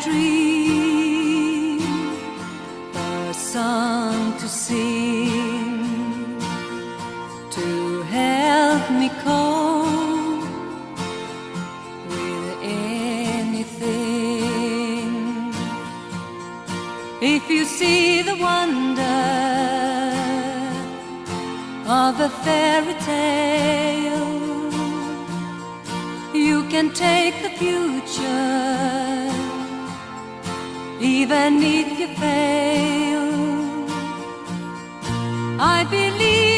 dream, a song to sing, to help me cope with anything. If you see the wonder of a fairy tale, you can take the future, even if you fail. I believe